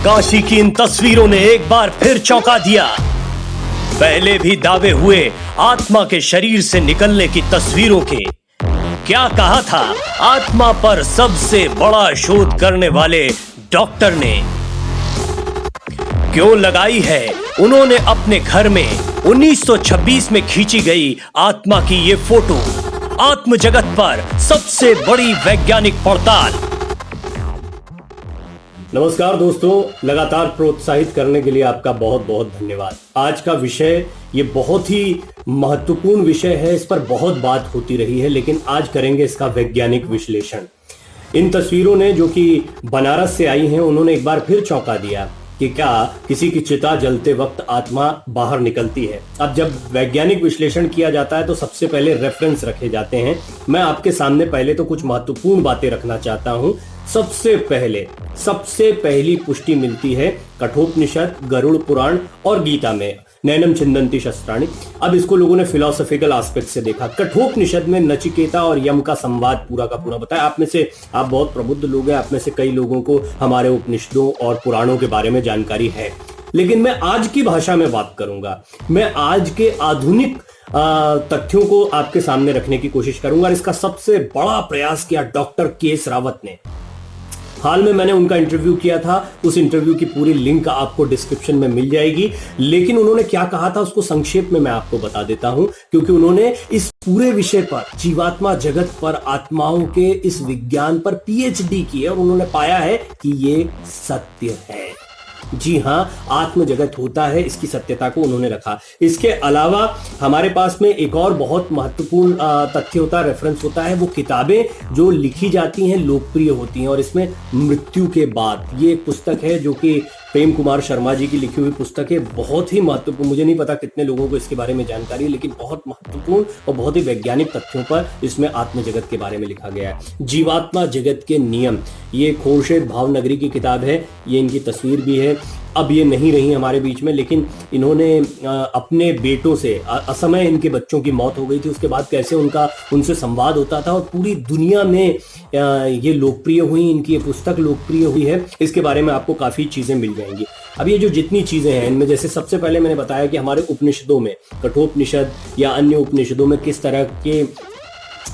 काशी की इन तस्वीरों ने एक बार फिर चौंका दिया। पहले भी दावे हुए आत्मा के शरीर से निकलने की तस्वीरों के। क्या कहा था आत्मा पर सबसे बड़ा शोध करने वाले डॉक्टर ने? क्यों लगाई है उन्होंने अपने घर में 1926 में खींची गई आत्मा की ये फोटो? आत्म जगत पर सबसे बड़ी वैज्ञानिक पड़ताल। नमस्कार दोस्तों, लगातार प्रोत्साहित करने के लिए आपका बहुत बहुत धन्यवाद। आज का विषय ये बहुत ही महत्वपूर्ण विषय है, इस पर बहुत बात होती रही है, लेकिन आज करेंगे इसका वैज्ञानिक विश्लेषण। इन तस्वीरों ने जो कि बनारस से आई हैं, उन्होंने एक बार फिर चौंका दिया कि क्या किसी की चिता जलते वक्त आत्मा बाहर निकलती है। अब जब वैज्ञानिक विश्लेषण किया जाता है तो सबसे पहले रेफरेंस रखे जाते हैं। मैं आपके सामने पहले तो कुछ महत्वपूर्ण बातें रखना चाहता हूं। सबसे पहली पुष्टि मिलती है कठोपनिषद, गरुड़ पुराण और गीता में, नैनम छिन्दन्ति शस्त्राणि। अब इसको लोगों ने फिलोसॉफिकल एस्पेक्ट से देखा। कठोपनिषद में नचिकेता और यम का संवाद पूरा का पूरा बताया। आप बहुत प्रबुद्ध लोग हैं, आप में से कई लोगों को हमारे उपनिषदों और पुराणों के बारे में जानकारी है, लेकिन मैं आज की भाषा में बात करूंगा। मैं आज के आधुनिक तथ्यों को आपके सामने रखने की कोशिश करूंगा। और इसका सबसे बड़ा प्रयास किया डॉक्टर के.एस. रावत ने। हाल में मैंने उनका इंटरव्यू किया था, उस इंटरव्यू की पूरी लिंक आपको डिस्क्रिप्शन में मिल जाएगी। लेकिन उन्होंने क्या कहा था उसको संक्षेप में मैं आपको बता देता हूं, क्योंकि उन्होंने इस पूरे विषय पर, जीवात्मा जगत पर, आत्माओं के इस विज्ञान पर पीएचडी की है और उन्होंने पाया है कि ये सत्य है। जी हां, आत्म जगत होता है, इसकी सत्यता को उन्होंने रखा। इसके अलावा हमारे पास में एक और बहुत महत्वपूर्ण तथ्य होता है, रेफरेंस होता है। वो किताबें जो लिखी जाती हैं लोकप्रिय होती हैं, और इसमें मृत्यु के बाद, ये एक पुस्तक है जो कि प्रेम कुमार शर्मा जी की लिखी हुई पुस्तक है। बहुत ही महत्वपूर्ण, मुझे नहीं पता कितने लोगों को इसके बारे में जानकारी है, लेकिन बहुत महत्वपूर्ण और बहुत ही वैज्ञानिक तथ्यों पर इसमें आत्म जगत के बारे में लिखा गया है। जीवात्मा जगत के नियम, ये खोरशेद भावनगरी की किताब है। ये इनकी तस्वीर भी है। अब ये नहीं रही हमारे बीच में, लेकिन इन्होंने अपने बेटों से, असमय इनके बच्चों की मौत हो गई थी, उसके बाद कैसे उनसे संवाद होता था और पूरी दुनिया में ये लोकप्रिय हुई, इनकी ये पुस्तक लोकप्रिय हुई है। इसके बारे में आपको काफ़ी चीज़ें मिल जाएंगी। अब ये जो जितनी चीज़ें हैं इनमें, जैसे सबसे पहले मैंने बताया कि हमारे उपनिषदों में, कठोपनिषद या अन्य उपनिषदों में किस तरह के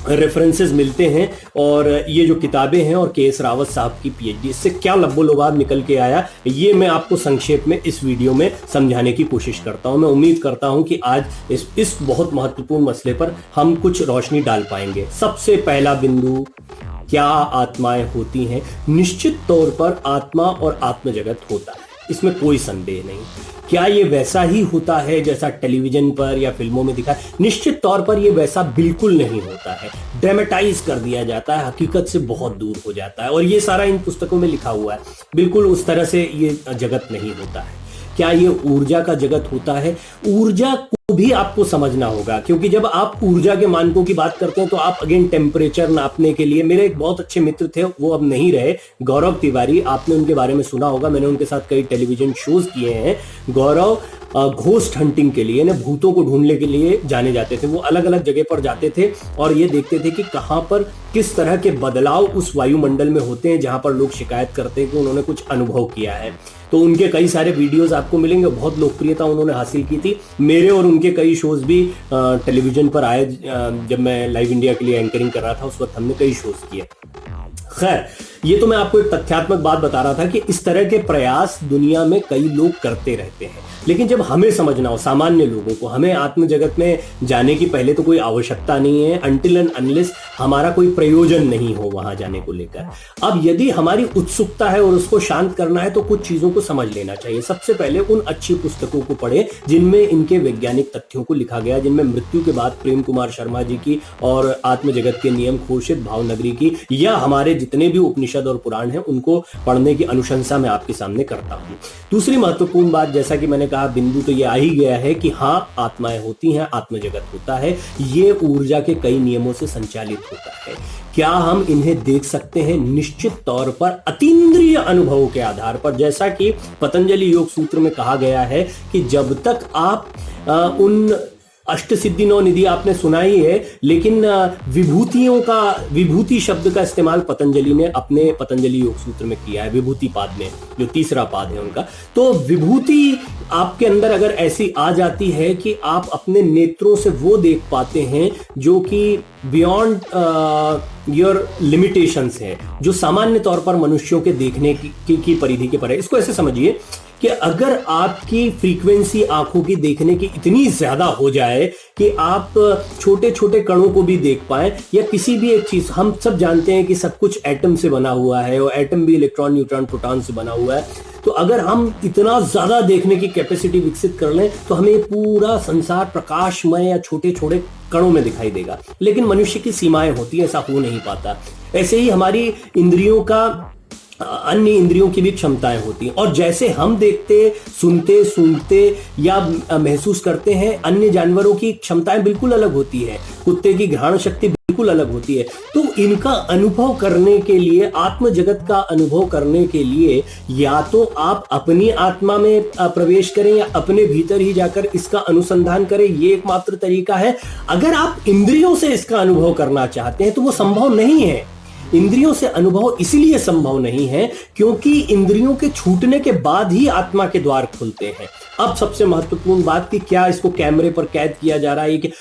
रेफरेंसेस मिलते हैं, और ये जो किताबें हैं और के.एस. रावत साहब की पीएचडी, इससे क्या लब्बो-लुबाब निकल के आया, ये मैं आपको संक्षेप में इस वीडियो में समझाने की कोशिश करता हूं। मैं उम्मीद करता हूं कि आज इस बहुत महत्वपूर्ण मसले पर हम कुछ रोशनी डाल पाएंगे। सबसे पहला बिंदु, क्या आत्माएं होती हैं? निश्चित तौर पर आत्मा और आत्म जगत होता है, इसमें कोई संदेह नहीं। क्या ये वैसा ही होता है जैसा टेलीविजन पर या फिल्मों में दिखा? निश्चित तौर पर ये वैसा बिल्कुल नहीं होता है। ड्रामेटाइज कर दिया जाता है, हकीकत से बहुत दूर हो जाता है, और ये सारा इन पुस्तकों में लिखा हुआ है। बिल्कुल उस तरह से ये जगत नहीं होता है। क्या ये ऊर्जा का जगत होता है? ऊर्जा को भी आपको समझना होगा, क्योंकि जब आप ऊर्जा के मानकों की बात करते हैं तो आप अगेन टेम्परेचर नापने के लिए, मेरे एक बहुत अच्छे मित्र थे, वो अब नहीं रहे, गौरव तिवारी, आपने उनके बारे में सुना होगा, मैंने उनके साथ कई टेलीविजन शोज किए हैं। गौरव घोस्ट हंटिंग के लिए, भूतों को ढूंढने के लिए जाने जाते थे। वो अलग अलग जगह पर जाते थे और ये देखते थे कि कहां पर किस तरह के बदलाव उस वायुमंडल में होते हैं जहां पर लोग शिकायत करते हैं कि उन्होंने कुछ अनुभव किया है। तो उनके कई सारे वीडियोस आपको मिलेंगे, बहुत लोकप्रियता उन्होंने हासिल की थी। मेरे और उनके कई शोज भी टेलीविजन पर आए। जब मैं लाइव इंडिया के लिए एंकरिंग कर रहा था उस वक्त हमने कई शोज किए। खैर, ये तो मैं आपको एक तथ्यात्मक बात बता रहा था कि इस तरह के प्रयास दुनिया में कई लोग करते रहते हैं, लेकिन जब हमें समझना हो, सामान्य लोगों को, हमें आत्म जगत में जाने की पहले तो कोई आवश्यकता नहीं है, अनटिल एंड अनलेस हमारा कोई प्रयोजन नहीं हो वहां जाने को लेकर। अब यदि हमारी उत्सुकता है और उसको शांत करना है तो कुछ चीजों को समझ लेना चाहिए। सबसे पहले उन अच्छी पुस्तकों को पढ़ें जिनमें इनके वैज्ञानिक तथ्यों को लिखा गया, जिनमें मृत्यु के बाद प्रेम कुमार शर्मा जी की और आत्म जगत के नियम खोरशेद भावनगरी की, या हमारे जितने भी उपनिषद और पुराण हैं उनको पढ़ने की अनुशंसा मैं आपके सामने करता हूं। दूसरी महत्वपूर्ण बात, जैसा कि मैंने कहा, बिंदु तो ये आ ही गया है कि हाँ, आत्माएं होती हैं, आत्म जगत होता है, ये ऊर्जा के कई नियमों से संचालित होता है। क्या हम इन्हें देख सकते हैं? निश्चित तौर पर अतीन्द्रिय अनुभवों के आधार पर, जैसा कि पतंजलि योग सूत्र में कहा गया है कि जब तक आप उन अष्ट सिद्धि नौ निधि आपने सुना ही है, लेकिन विभूति शब्द का इस्तेमाल पतंजलि ने अपने पतंजलि योग सूत्र में किया है, विभूति पाद में, जो तीसरा पाद है उनका। तो विभूति आपके अंदर अगर ऐसी आ जाती है कि आप अपने नेत्रों से वो देख पाते हैं जो कि बियॉन्ड योर लिमिटेशंस है, जो सामान्य तौर पर मनुष्यों के देखने की परिधि के पर है। इसको ऐसे समझिए कि अगर आपकी फ्रीक्वेंसी आंखों की देखने की इतनी ज्यादा हो जाए कि आप छोटे छोटे कणों को भी देख पाए, या किसी भी एक चीज, हम सब जानते हैं कि सब कुछ एटम से बना हुआ है और एटम भी इलेक्ट्रॉन न्यूट्रॉन प्रोटॉन से बना हुआ है, तो अगर हम इतना ज्यादा देखने की कैपेसिटी विकसित कर लें तो हमें पूरा संसार प्रकाशमय या छोटे छोटे कणों में दिखाई देगा। लेकिन मनुष्य की सीमाएं होती है, ऐसा हो नहीं पाता। ऐसे ही हमारी इंद्रियों का, अन्य इंद्रियों की भी क्षमताएं होती हैं, और जैसे हम देखते, सुनते, सूंघते या महसूस करते हैं, अन्य जानवरों की क्षमताएं बिल्कुल अलग होती है। कुत्ते की घ्राण शक्ति बिल्कुल अलग होती है। तो इनका अनुभव करने के लिए, आत्म जगत का अनुभव करने के लिए, या तो आप अपनी आत्मा में प्रवेश करें या अपने भीतर ही जाकर इसका अनुसंधान करें, ये एकमात्र तरीका है। अगर आप इंद्रियों से इसका अनुभव करना चाहते हैं तो वो संभव नहीं है। इंद्रियों से अनुभव इसलिए संभव नहीं है क्योंकि इंद्रियों के छूटने के बाद ही आत्मा के द्वार खुलते हैं। अब सबसे महत्वपूर्ण बात कि क्या इसको कैमरे पर कैद किया जा रहा है कि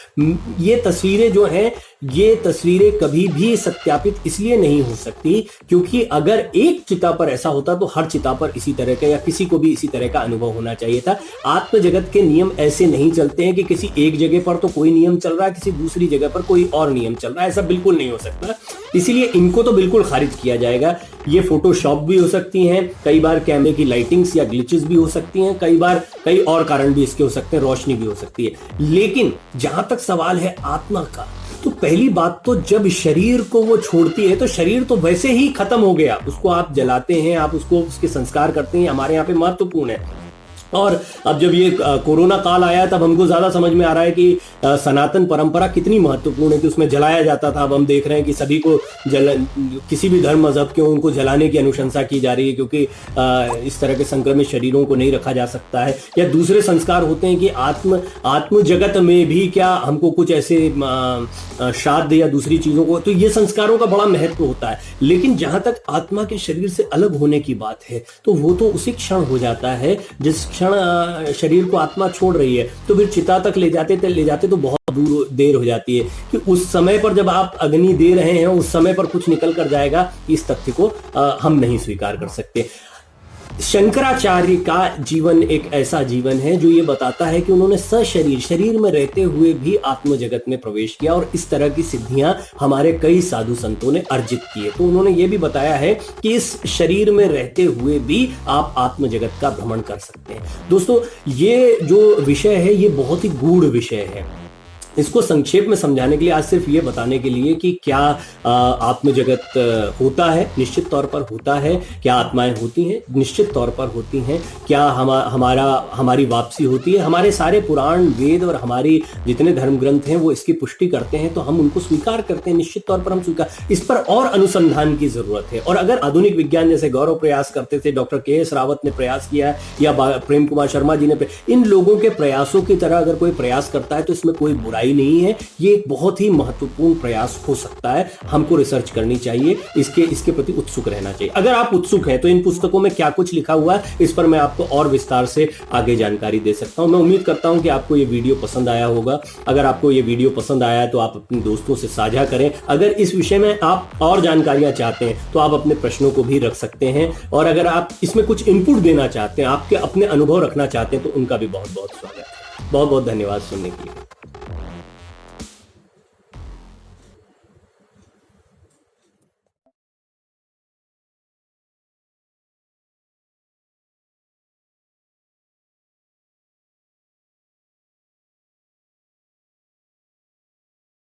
ये तस्वीरें जो हैं, ये तस्वीरें कभी भी सत्यापित इसलिए नहीं हो सकती क्योंकि अगर एक चिता पर ऐसा होता तो हर चिता पर इसी तरह का या किसी को भी इसी तरह का अनुभव होना चाहिए था। आत्म जगत के नियम ऐसे नहीं चलते हैं कि किसी एक जगह पर तो कोई नियम चल रहा है, किसी दूसरी जगह पर कोई और नियम चल रहा है, ऐसा बिल्कुल नहीं हो सकता। इसीलिए इनको तो बिल्कुल खारिज किया जाएगा। ये फोटोशॉप भी हो सकती हैं, कई बार कैमरे की लाइटिंग्स या ग्लिचेस भी हो सकती हैं, कई बार कई और कारण भी इसके हो सकते हैं, रोशनी भी हो सकती है। लेकिन जहां तक सवाल है आत्मा का, तो पहली बात तो जब शरीर को वो छोड़ती है तो शरीर तो वैसे ही खत्म हो गया। उसको आप जलाते हैं, आप उसको उसके संस्कार करते हैं, हमारे यहाँ पे महत्वपूर्ण है। और अब जब ये कोरोना काल आया तब हमको ज्यादा समझ में आ रहा है कि सनातन परंपरा कितनी महत्वपूर्ण है कि उसमें जलाया जाता था। अब हम देख रहे हैं कि सभी को किसी भी धर्म मजहब के उनको जलाने की अनुशंसा की जा रही है क्योंकि इस तरह के संक्रमित शरीरों को नहीं रखा जा सकता है। या दूसरे संस्कार होते हैं कि आत्म जगत में भी क्या हमको कुछ ऐसे श्राद्ध या दूसरी चीजों को, तो ये संस्कारों का बड़ा महत्व होता है। लेकिन जहां तक आत्मा के शरीर से अलग होने की बात है तो वो तो उसी क्षण हो जाता है जिस क्षण शरीर को आत्मा छोड़ रही है। तो फिर चिता तक ले जाते तो बहुत देर हो जाती है कि उस समय पर जब आप अग्नि दे रहे हैं उस समय पर कुछ निकल कर जाएगा, इस तथ्य को हम नहीं स्वीकार कर सकते। शंकराचार्य का जीवन एक ऐसा जीवन है जो ये बताता है कि उन्होंने शरीर में रहते हुए भी आत्म जगत में प्रवेश किया और इस तरह की सिद्धियां हमारे कई साधु संतों ने अर्जित की है। तो उन्होंने ये भी बताया है कि इस शरीर में रहते हुए भी आप आत्म जगत का भ्रमण कर सकते हैं। दोस्तों, ये जो विषय है ये बहुत ही गूढ़ विषय है। इसको संक्षेप में समझाने के लिए, आज सिर्फ ये बताने के लिए कि क्या आत्म जगत होता है, निश्चित तौर पर होता है। क्या आत्माएं होती हैं? निश्चित तौर पर होती हैं। क्या हमारी वापसी होती है? हमारे सारे पुराण, वेद और हमारी जितने धर्म ग्रंथ हैं वो इसकी पुष्टि करते हैं, तो हम उनको स्वीकार करते हैं। निश्चित तौर पर हम स्वीकार, इस पर और अनुसंधान की जरूरत है। और अगर आधुनिक विज्ञान जैसे गौरव प्रयास करते थे, डॉक्टर के.एस. रावत ने प्रयास किया या प्रेम कुमार शर्मा जी ने, इन लोगों के प्रयासों की तरह अगर कोई प्रयास करता है तो इसमें कोई बुराई नहीं है। ये एक बहुत ही महत्वपूर्ण प्रयास हो सकता है। हमको रिसर्च करनी चाहिए, इसके प्रति उत्सुक रहना चाहिए। अगर आप उत्सुक हैं तो इन पुस्तकों में क्या कुछ लिखा हुआ है इस पर मैं आपको और विस्तार से आगे जानकारी दे सकता हूं। मैं उम्मीद करता हूं कि आपको ये वीडियो पसंद आया होगा। अगर आपको ये वीडियो पसंद आया है तो आप अपने दोस्तों से साझा करें। अगर इस विषय में आप और जानकारियां चाहते हैं तो आप अपने प्रश्नों को भी रख सकते हैं, और अगर आप इसमें कुछ इनपुट देना चाहते हैं, आपके अपने अनुभव रखना चाहते हैं, तो उनका भी बहुत बहुत स्वागत है। बहुत बहुत धन्यवाद सुनने के लिए।